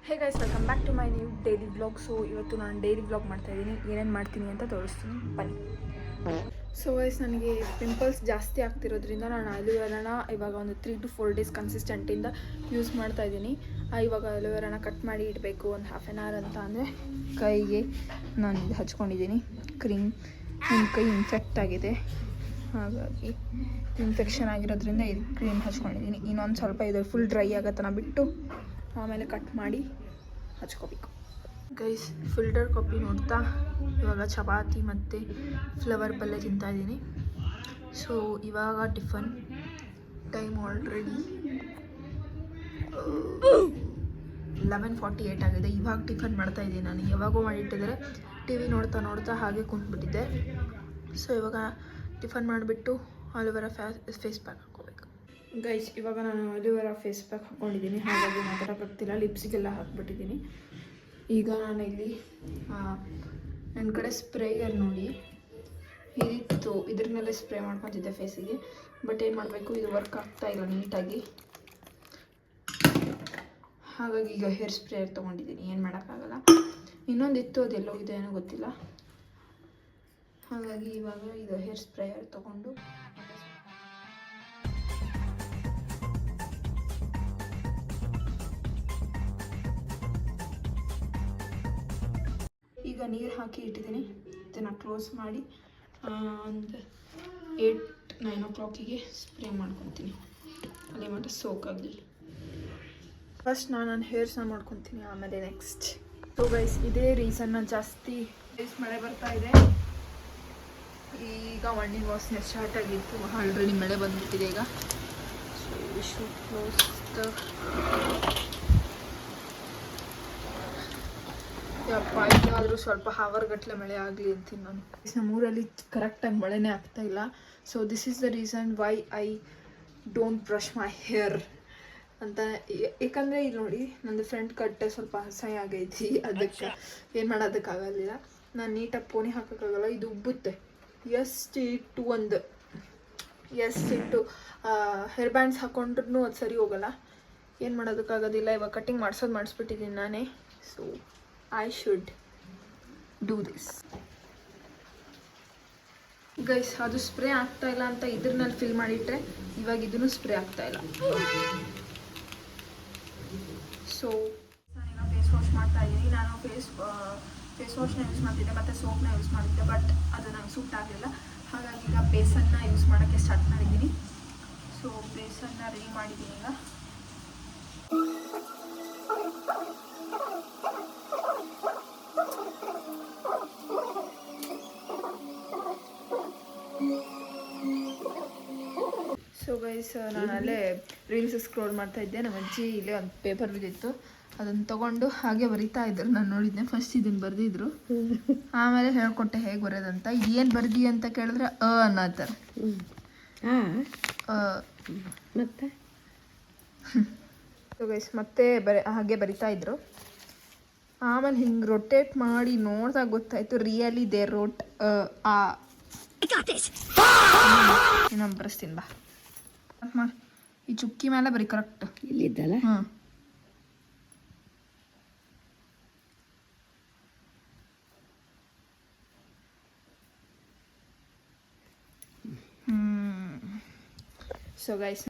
Hey guys, welcome back to my new daily vlog. So ಇವತ್ತು ನಾನು daily vlog ಮಾಡ್ತಾಯಿದ್ದೀನಿ. ಏನೇನು ಮಾಡ್ತೀನಿ ಅಂತ ತೋರಿಸ್ತೀನಿ ಬನ್ನಿ. ಸೊ ಗೈಸ್, ನನಗೆ ಪಿಂಪಲ್ಸ್ ಜಾಸ್ತಿ ಆಗ್ತಿರೋದ್ರಿಂದ ನಾನು ಅಲೋವೆರಾನ ಇವಾಗ ಒಂದು 3 to 4 days ಕನ್ಸಿಸ್ಟೆಂಟಿಂದ ಯೂಸ್ ಮಾಡ್ತಾಯಿದ್ದೀನಿ. ಇವಾಗ ಅಲೋವೆರಾನ ಕಟ್ ಮಾಡಿ ಇಡಬೇಕು ಒಂದು ಹಾಫ್ ಆನ್ ಅವರ್ ಅಂತ. ಅಂದರೆ ಕೈಗೆ ನಾನು ಇದು ಹಚ್ಕೊಂಡಿದ್ದೀನಿ ಕ್ರೀಮ್. ನನ್ನ ಕೈ ಇನ್ಫೆಕ್ಟ್ ಆಗಿದೆ, ಹಾಗಾಗಿ ಇನ್ಫೆಕ್ಷನ್ ಆಗಿರೋದ್ರಿಂದ ಇದು ಕ್ರೀಮ್ ಹಚ್ಕೊಂಡಿದ್ದೀನಿ. ಇನ್ನೊಂದು ಸ್ವಲ್ಪ ಇದು ಫುಲ್ ಡ್ರೈ ಆಗೋತನ ಬಿಟ್ಟು ಆಮೇಲೆ ಕಟ್ ಮಾಡಿ ಹಚ್ಕೋಬೇಕು. ಗೈಸ್, ಫಿಲ್ಟರ್ ಕಾಫಿ ನೋಡ್ತಾ ಇವಾಗ ಚಪಾತಿ ಮತ್ತು ಫ್ಲವರ್ ಪಲ್ಯ ತಿಂತಾಯಿದ್ದೀನಿ. ಸೊ ಇವಾಗ ಟಿಫನ್ ಟೈಮ್ ಆಲ್ರೆಡಿ 11:48 ಆಗಿದೆ. ಇವಾಗ ಟಿಫನ್ ಮಾಡ್ತಾಯಿದ್ದೀನಿ. ನಾನು ಯಾವಾಗೋ ಮಾಡಿಟ್ಟಿದ್ರೆ ಟಿ ವಿ ನೋಡ್ತಾ ನೋಡ್ತಾ ಹಾಗೆ ಕುಂತ್ಬಿಟ್ಟಿದ್ದೆ. ಸೊ ಇವಾಗ ಟಿಫನ್ ಮಾಡಿಬಿಟ್ಟು ಅಲೋವೆರಾ ಫೇಸ್ ಪ್ಯಾಕ್ ಹಾಕ್ಕೋಬೇಕು. ಗೈಸ್, ಇವಾಗ ನಾನು ಅಲೋವೆರಾ ಫೇಸ್ ಪ್ಯಾಕ್ ಹಾಕ್ಕೊಂಡಿದ್ದೀನಿ, ಹಾಗಾಗಿ ಮಾತಾಡೋಕ್ಕಾಗ್ತಿಲ್ಲ. ಲಿಪ್ಸಿಗೆಲ್ಲ ಹಾಕ್ಬಿಟ್ಟಿದ್ದೀನಿ. ಈಗ ನಾನು ಇಲ್ಲಿ ನನ್ನ ಕಡೆ ಸ್ಪ್ರೇಯರ್ ನೋಡಿ ಇದಿತ್ತು, ಇದ್ರ ಮೇಲೆ ಸ್ಪ್ರೇ ಮಾಡ್ಕೊತಿದ್ದೆ ಫೇಸಿಗೆ. ಬಟ್ ಏನು ಮಾಡಬೇಕು, ಇದು ವರ್ಕ್ ಆಗ್ತಾಯಿಲ್ಲ ನೀಟಾಗಿ. ಹಾಗಾಗಿ ಈಗ ಹೇರ್ ಸ್ಪ್ರೇಯರ್ ತೊಗೊಂಡಿದ್ದೀನಿ. ಏನು ಮಾಡೋಕ್ಕಾಗಲ್ಲ. ಇನ್ನೊಂದಿತ್ತು, ಅದೆಲ್ಲೋಗಿದೆ ಏನೋ ಗೊತ್ತಿಲ್ಲ. ಹಾಗಾಗಿ ಇವಾಗ ಇದು ಹೇರ್ ಸ್ಪ್ರೇಯರ್ ತೊಗೊಂಡು ಈಗ ನೀರು ಹಾಕಿ ಇಟ್ಟಿದ್ದೀನಿ. ಇದನ್ನು ಕ್ಲೋಸ್ ಮಾಡಿ ಒಂದು 8-9 o'clock ಸ್ಪ್ರೇ ಮಾಡ್ಕೊತೀನಿ. ಅಲ್ಲಿ ಮಟ್ಟ ಸೋಕಾಗಲಿ. ಫಸ್ಟ್ ನಾನು ಹೇರ್ಸ್ನ ಮಾಡ್ಕೊತೀನಿ, ಆಮೇಲೆ ನೆಕ್ಸ್ಟ್. ಸೊ ಗೈಸ್, ಇದೇ ರೀಸನ್ನ ಜಾಸ್ತಿ ಮಳೆ ಬರ್ತಾ ಇದೆ. ಈಗ ಮಣ್ಣಿನ ವಾಸನೆ ಸ್ಟಾರ್ಟ್ ಆಗಿತ್ತು. ಆಲ್ರೆಡಿ ಮಳೆ ಬಂದ್ಬಿಟ್ಟಿದೆ ಈಗ. So we should close the ಯಪ್ಪ. ಇನ್ನಾದರೂ ಸ್ವಲ್ಪ ಗಟ್ಟಲೆ ಮಳೆ ಆಗಲಿ ಅಂತೀನಿ ನಾನು. ನಮ್ಮೂರಲ್ಲಿ ಕರೆಕ್ಟಾಗಿ ಮಳೆನೇ ಆಗ್ತಾಯಿಲ್ಲ. So this is the reason why I don't brush my hair ಅಂತ. ಏಕೆಂದರೆ ಇಲ್ಲಿ ನೋಡಿ, ನಂದು ಫ್ರಂಟ್ ಕಟ್ ಸ್ವಲ್ಪ ಅಸಹ್ಯ ಆಗೈತಿ. ಅದಕ್ಕೆ ಏನು ಮಾಡೋದಕ್ಕಾಗಲಿಲ್ಲ. ನಾನು ನೀಟಾಗಿ ಪೋನಿ ಹಾಕೋಕ್ಕಾಗಲ್ಲ, ಇದು ಉಬ್ಬುತ್ತೆ. ಎಷ್ಟಿಟ್ಟು ಹೇರ್ ಬ್ಯಾಂಡ್ಸ್ ಹಾಕೊಂಡ್ರೂ ಅದು ಸರಿ ಹೋಗಲ್ಲ. ಏನು ಮಾಡೋದಕ್ಕಾಗೋದಿಲ್ಲ. ಇವಾಗ ಕಟ್ಟಿಂಗ್ ಮಾಡಿಸ್ಬಿಟ್ಟಿದ್ದೀನಿ ನಾನೇ. So I should do this. Guys, ಅದು ಸ್ಪ್ರೇ ಆಗ್ತಾಯಿಲ್ಲ ಅಂತ ಇದ್ರಲ್ಲಿ ಫಿಲ್ ಮಾಡಿಟ್ರೆ ಇವಾಗ ಇದನ್ನು ಸ್ಪ್ರೇ ಆಗ್ತಾಯಿಲ್ಲ. ಸೊ ನಾನೀಗ ಫೇಸ್ ವಾಶ್ ಮಾಡ್ತಾಯಿದ್ದೀನಿ. ನಾನು ಫೇಸ್ ವಾಶ್ನ ಯೂಸ್ ಮಾಡ್ತಿದ್ದೆ ಮತ್ತು ಸೋಪ್ನ ಯೂಸ್ ಮಾಡಿದ್ದೆ, ಬಟ್ ಅದು ನಂಗೆ ಸೂಟ್ ಆಗಲಿಲ್ಲ. ಹಾಗಾಗಿ ಈಗ ಬೇಸನ್ನ ಯೂಸ್ ಮಾಡೋಕ್ಕೆ ಸ್ಟಾರ್ಟ್ ಮಾಡಿದ್ದೀನಿ. ಸೊ ಬೇಸನ್ನ ರೆಡಿ ಮಾಡಿದ್ದೀನಿ ಈಗ. ಸೊ ಗೈಸ್, ನಾನು ಅಲ್ಲೇ ರೀಲ್ಸ್ ಸ್ಕ್ರೋಲ್ ಮಾಡ್ತಾ ಇದ್ದೆ. ನಮ್ಮ ಅಜ್ಜಿ ಇಲ್ಲೇ ಒಂದು ಪೇಪರ್ ಬಿದ್ದಿತ್ತು, ಅದನ್ನು ತೊಗೊಂಡು ಹಾಗೆ ಬರಿತಾ ಇದ್ರು. ನಾನು ನೋಡಿದ್ದೆ. ಫಸ್ಟ್ ಇದನ್ನು ಬರೆದಿದ್ರು, ಆಮೇಲೆ ಹೇಳ್ಕೊಟ್ಟೆ ಹೇಗೆ ಬರೋದಂತ. ಏನು ಬರ್ದಿ ಅಂತ ಕೇಳಿದ್ರೆ ಅನ್ನತ್ತಾರೆ. ಮತ್ತೆ ಸೊ ಗೈಸ್, ಮತ್ತೆ ಹಾಗೆ ಬರಿತಾ ಇದ್ರು. ಆಮೇಲೆ ಹಿಂಗೆ ರೊಟೇಟ್ ಮಾಡಿ ನೋಡ್ದಾಗ ಗೊತ್ತಾಯ್ತು, ರಿಯಲಿ ದೇ ರೋಟ್ ಇನ್ನೊಂದು ಬರೆಸ್ತೀನಿ ಬಾ. ಈ ಚುಕ್ಕಿ ಮೇಲೆ ಬರೀ ಕರೆಕ್ಟ್ ಇಲ್ಲಿದ್ದಲ್ಲ. So guys,